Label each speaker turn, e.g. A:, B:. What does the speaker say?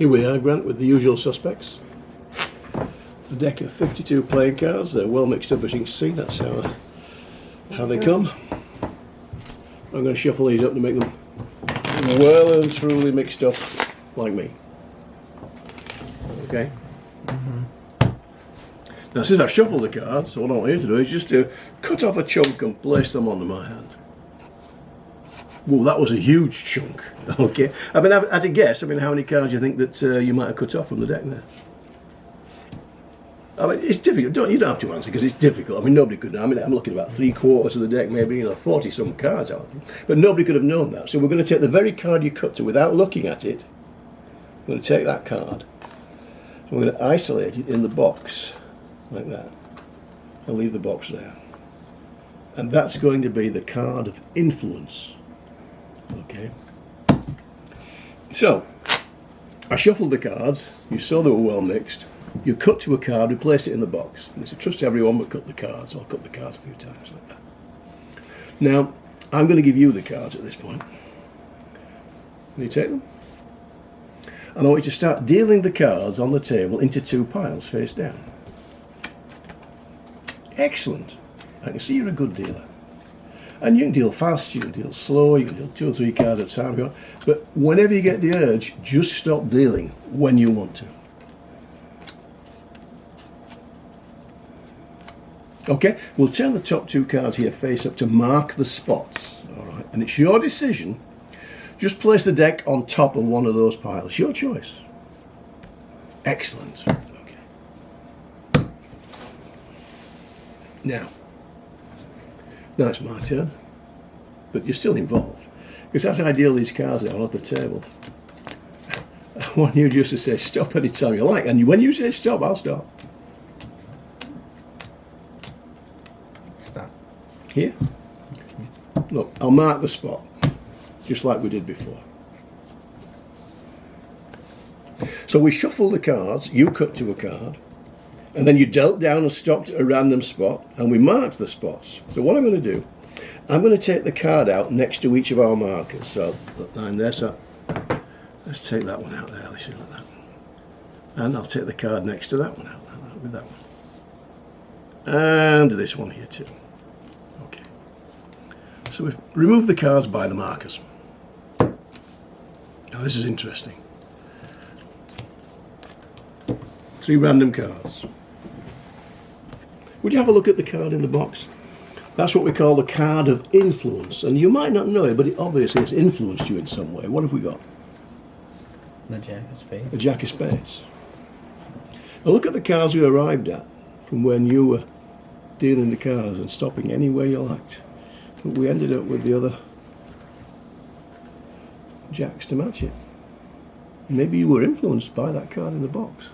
A: Here we are, Grant, with the usual suspects. A deck of 52 playing cards. They're well mixed up, as you can see. That's how they come. I'm going to shuffle these up to make them well and truly mixed up, like me. Okay? Now, since I've shuffled the cards, what I want you to do is just to cut off a chunk and place them onto my hand. Well, that was a huge chunk. Okay. I mean, at a guess, I mean, how many cards do you think that you might have cut off from the deck there? I mean, it's difficult. You don't have to answer because it's difficult. I mean, nobody could know. I mean, I'm looking at about 3/4 of the deck, maybe 40 some cards out there. But nobody could have known that. So we're going to take the very card you cut to without looking at it. We're going to take that card. And we're going to isolate it in the box like that. And leave the box there. And that's going to be the card of influence. Okay. So, I shuffled the cards. You saw they were well mixed. You cut to a card, we placed it in the box. And it's a trust everyone but cut the cards. I'll cut the cards a few times like that. Now, I'm going to give you the cards at this point. Can you take them? And I want you to start dealing the cards on the table into 2 piles face down. Excellent. I can see you're a good dealer. And you can deal fast, you can deal slow, you can deal 2 or 3 cards at a time. But whenever you get the urge, just stop dealing when you want to. Okay, we'll turn the top 2 cards here face up to mark the spots. All right, and it's your decision. Just place the deck on top of one of those piles. Your choice. Excellent. Okay. Now it's my turn, but you're still involved. Because as I deal these cards out on the table, I want you just to say stop any time you like. And when you say stop, I'll stop.
B: Stop.
A: Here? Look, I'll mark the spot, just like we did before. So we shuffled the cards, you cut to a card, and then you dealt down and stopped at a random spot, and we marked the spots. So what I'm going to do, I'm going to take the card out next to each of our markers. So, that line there, so let's take that one out there, let's see like that. And I'll take the card next to that one out there, with that one. And this one here too. Okay. So we've removed the cards by the markers. Now this is interesting. 3 random cards. Would you have a look at the card in the box? That's what we call the card of influence. And you might not know it, but it obviously has influenced you in some way. What have we got?
B: The Jack of Spades.
A: The Jack of Spades. Now look at the cards we arrived at from when you were dealing the cards and stopping any way you liked. But we ended up with the other Jacks to match it. Maybe you were influenced by that card in the box.